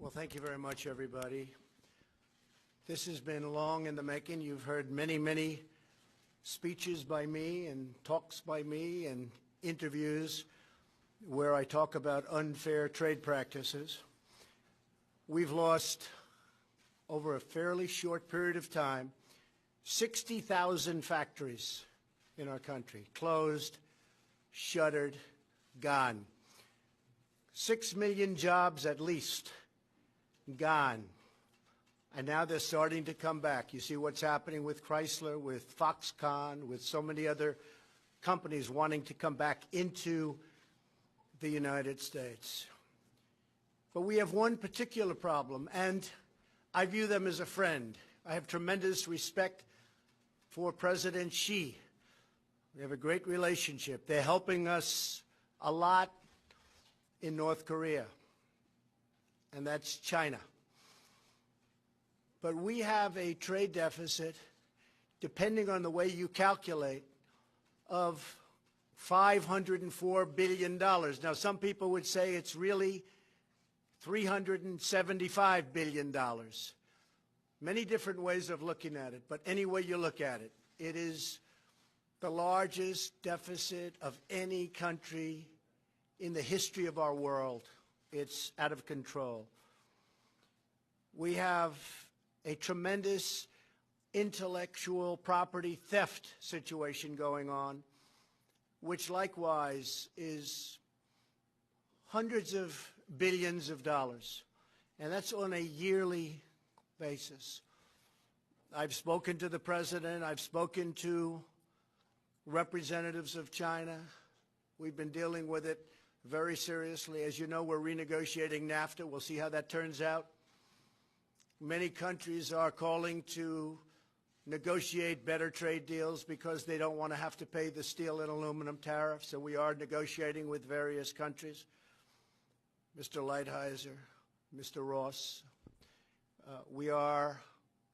Well, thank you very much, everybody. This has been long in the making. You've heard many, many speeches by me and talks by me and interviews where I talk about unfair trade practices. We've lost, over a fairly short period of time, 60,000 factories in our country, closed, shuttered, gone. 6 million jobs at least gone. And now they're starting to come back. You see what's happening with Chrysler, with Foxconn, with so many other companies wanting to come back into the United States. But we have one particular problem, and I view them as a friend. I have tremendous respect for President Xi. We have a great relationship. They're helping us a lot in North Korea, and that's China. But we have a trade deficit, depending on the way you calculate, of $504 billion. Now, some people would say it's really $375 billion. Many different ways of looking at it, but any way you look at it, it is the largest deficit of any country in the history of our world. It's out of control. We have a tremendous intellectual property theft situation going on, which likewise is hundreds of billions of dollars, and that's on a yearly basis. I've spoken to the president. I've spoken to representatives of China. We've been dealing with it very seriously. As you know, we're renegotiating NAFTA. We'll see how that turns out. Many countries are calling to negotiate better trade deals because they don't want to have to pay the steel and aluminum tariffs, so we are negotiating with various countries. Mr. Lighthizer, Mr. Ross, we are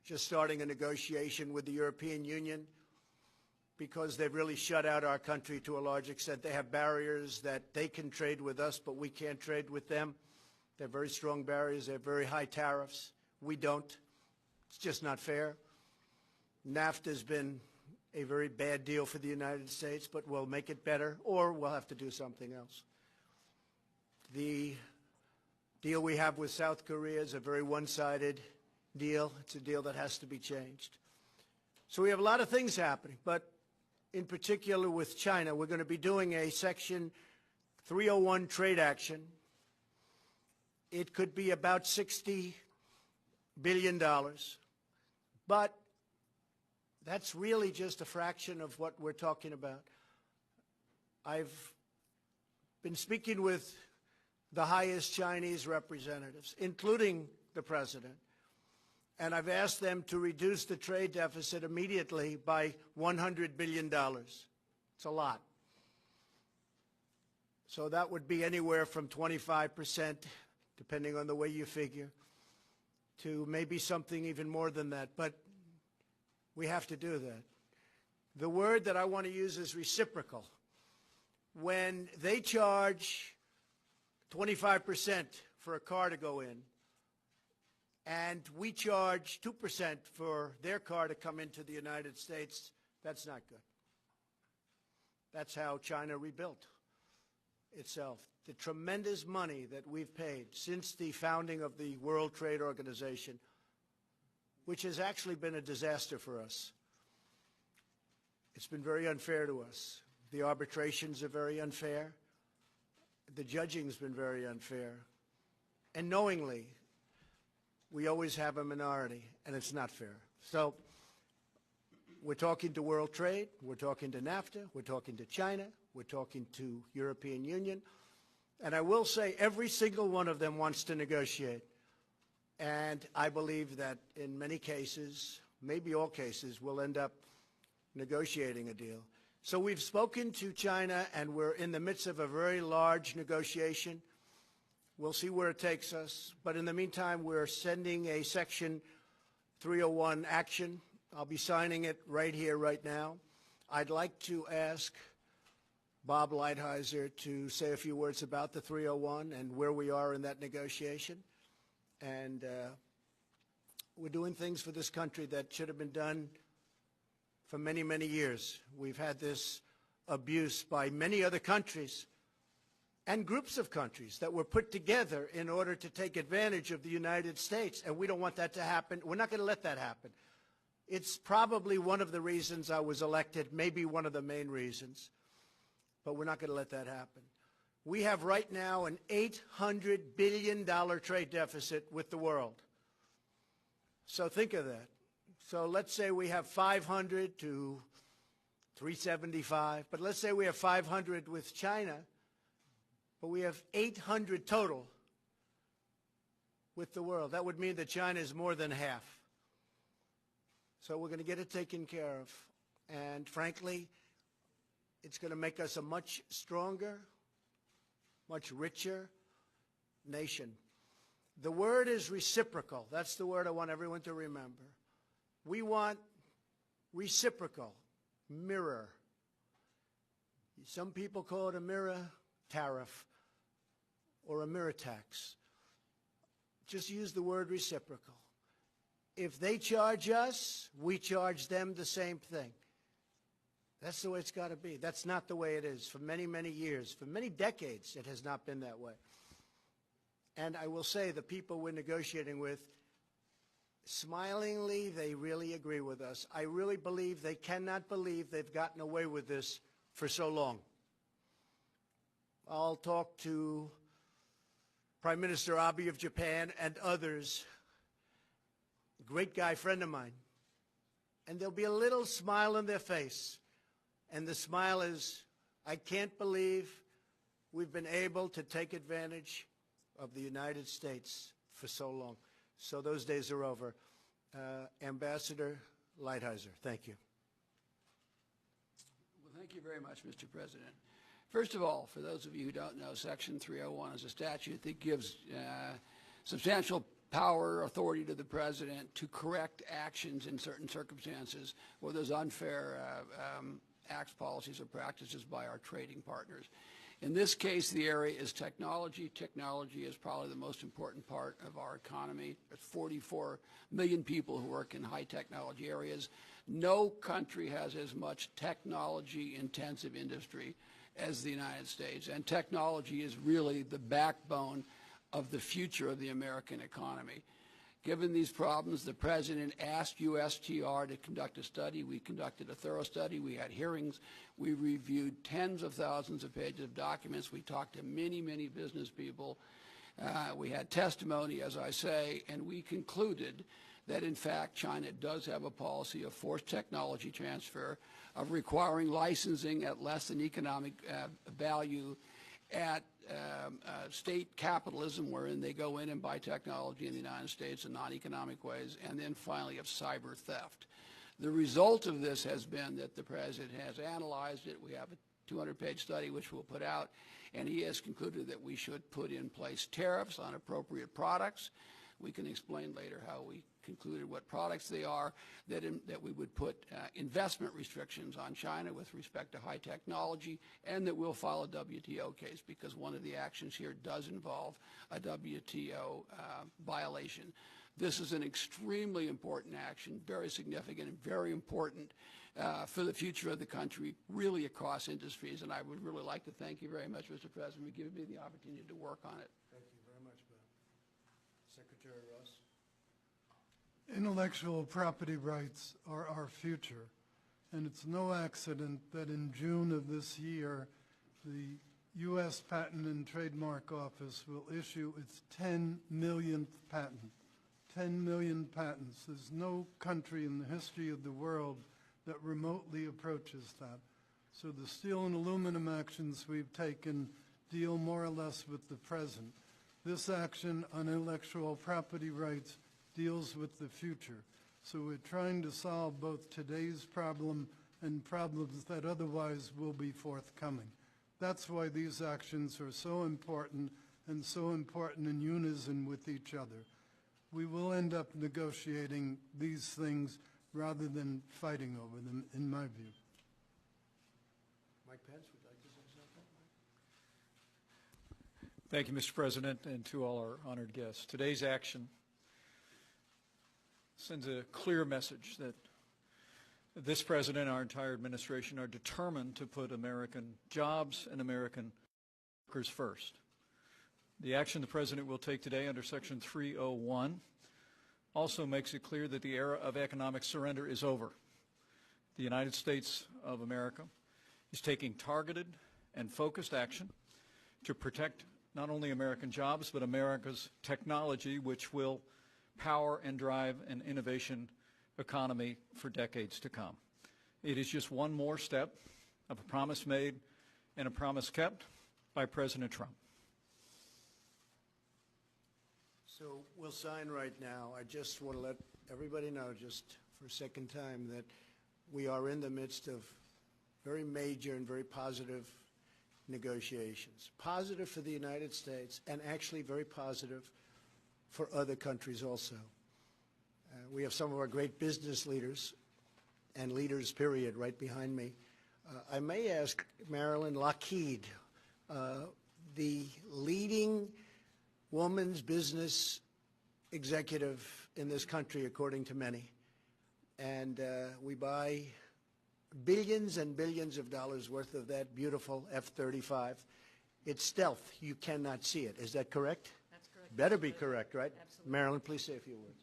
just starting a negotiation with the European Union because they've really shut out our country to a large extent. They have barriers that they can trade with us, but we can't trade with them. They're very strong barriers. They have very high tariffs. We don't. It's just not fair. NAFTA has been a very bad deal for the United States, but we'll make it better, or we'll have to do something else. The deal we have with South Korea is a very one-sided deal. It's a deal that has to be changed. So we have a lot of things happening, but in particular with China, we're going to be doing a Section 301 trade action. It could be about $60 billion, but that's really just a fraction of what we're talking about. I've been speaking with the highest Chinese representatives, including the president, and I've asked them to reduce the trade deficit immediately by $100 billion. It's a lot. So that would be anywhere from 25%, depending on the way you figure, to maybe something even more than that. But we have to do that. The word that I want to use is reciprocal. When they charge 25% for a car to go in, and we charge 2% for their car to come into the United States, that's not good. That's how China rebuilt itself. The tremendous money that we've paid since the founding of the World Trade Organization, which has actually been a disaster for us. It's been very unfair to us. The arbitrations are very unfair. The judging's been very unfair. And knowingly, we always have a minority, and it's not fair. So we're talking to World Trade, we're talking to NAFTA, we're talking to China, we're talking to European Union. And I will say every single one of them wants to negotiate. And I believe that in many cases, maybe all cases, we'll end up negotiating a deal. So we've spoken to China, and we're in the midst of a very large negotiation. We'll see where it takes us. But in the meantime, we're sending a Section 301 action. I'll be signing it right here, right now. I'd like to ask Bob Lighthizer to say a few words about the 301 and where we are in that negotiation. And we're doing things for this country that should have been done for many, many years. We've had this abuse by many other countries and groups of countries that were put together in order to take advantage of the United States, and we don't want that to happen. We're not going to let that happen. It's probably one of the reasons I was elected, maybe one of the main reasons, but we're not going to let that happen. We have right now an $800 billion trade deficit with the world. So think of that. So let's say we have 500 to 375, but let's say we have 500 with China, but we have 800 total with the world. That would mean that China is more than half. So we're going to get it taken care of. And frankly, it's going to make us a much stronger, much richer nation. The word is reciprocal. That's the word I want everyone to remember. We want reciprocal, mirror. Some people call it a mirror tariff or a mirror tax. Just use the word reciprocal. If they charge us, we charge them the same thing. That's the way it's got to be. That's not the way it is. For many, many years, for many decades, it has not been that way. And I will say the people we're negotiating with, smilingly, they really agree with us. I really believe they cannot believe they've gotten away with this for so long. I'll talk to Prime Minister Abe of Japan and others, a great guy, friend of mine, and there'll be a little smile on their face. And the smile is, I can't believe we've been able to take advantage of the United States for so long. So those days are over. Ambassador Lighthizer, thank you. Well, thank you very much, Mr. President. First of all, for those of you who don't know, Section 301 is a statute that gives substantial power, authority to the President to correct actions in certain circumstances where there's unfair acts, policies, or practices by our trading partners. In this case, the area is technology. Technology is probably the most important part of our economy. There's 44 million people who work in high technology areas. No country has as much technology-intensive industry as the United States, and technology is really the backbone of the future of the American economy. Given these problems, the President asked USTR to conduct a study. We conducted a thorough study. We had hearings. We reviewed tens of thousands of pages of documents. We talked to many, many business people. We had testimony, as I say, and we concluded that, in fact, China does have a policy of forced technology transfer, of requiring licensing at less than economic value, at state capitalism, wherein they go in and buy technology in the United States in non-economic ways, and then finally of cyber theft. The result of this has been that the President has analyzed it. We have a 200-page study which we'll put out, and he has concluded that we should put in place tariffs on appropriate products. We can explain later how we concluded what products they are, that we would put investment restrictions on China with respect to high technology, and that we'll file a WTO case because one of the actions here does involve a WTO violation. This is an extremely important action, very significant and very important for the future of the country, really across industries, and I would really like to thank you very much, Mr. President, for giving me the opportunity to work on it. Thank you very much, Ben. Secretary Ross. Intellectual property rights are our future, and it's no accident that in June of this year, the U.S. Patent and Trademark Office will issue its 10 millionth patent. 10 million patents. There's no country in the history of the world that remotely approaches that. So the steel and aluminum actions we've taken deal more or less with the present. This action on intellectual property rights deals with the future. So we're trying to solve both today's problem and problems that otherwise will be forthcoming. That's why these actions are so important and so important in unison with each other. We will end up negotiating these things rather than fighting over them, in my view. Mike Pence, would you like to say Thank you, Mr. President, and to all our honored guests. Today's action sends a clear message that this president and our entire administration are determined to put American jobs and American workers first. The action the president will take today under Section 301 also makes it clear that the era of economic surrender is over. The United States of America is taking targeted and focused action to protect not only American jobs, but America's technology, which will power and drive an innovation economy for decades to come. It is just one more step of a promise made and a promise kept by President Trump. So we'll sign right now. I just want to let everybody know, just for a second time, that we are in the midst of very major and very positive negotiations. Positive for the United States, and actually very positive for other countries also. We have some of our great business leaders, and leaders, period, right behind me. I may ask Marilyn Lockheed, the leading woman's business executive in this country, according to many. And we buy billions and billions of dollars worth of that beautiful F-35. It's stealth. You cannot see it. Is that correct? That's correct. Better be correct, right? Absolutely. Marilyn, please say a few words.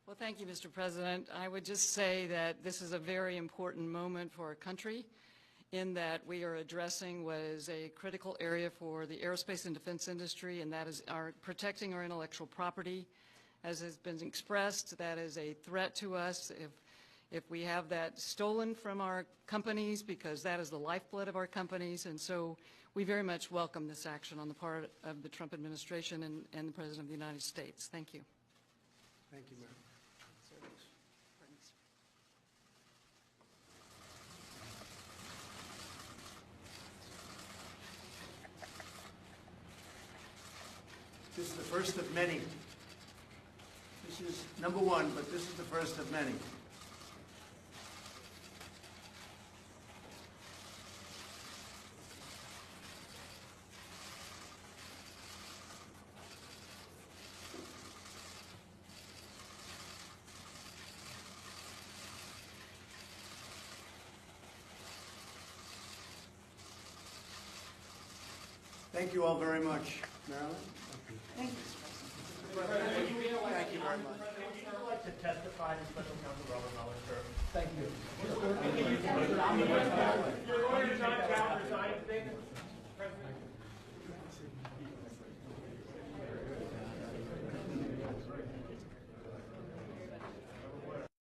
Well, thank you, Mr. President. I would just say that this is a very important moment for our country in that we are addressing what is a critical area for the aerospace and defense industry, and that is protecting our intellectual property. As has been expressed, that is a threat to us if we have that stolen from our companies, because that is the lifeblood of our companies. And so we very much welcome this action on the part of the Trump administration and the President of the United States. Thank you. Thank you, Marilyn. This is the first of many. This is number one, but this is the first of many. Thank you all very much. Marilyn? Thank you. Thank you very much. Would you like to testify to Special Counsel Robert Mueller's term? Thank you. Your lawyer, John Coward, signed a statement.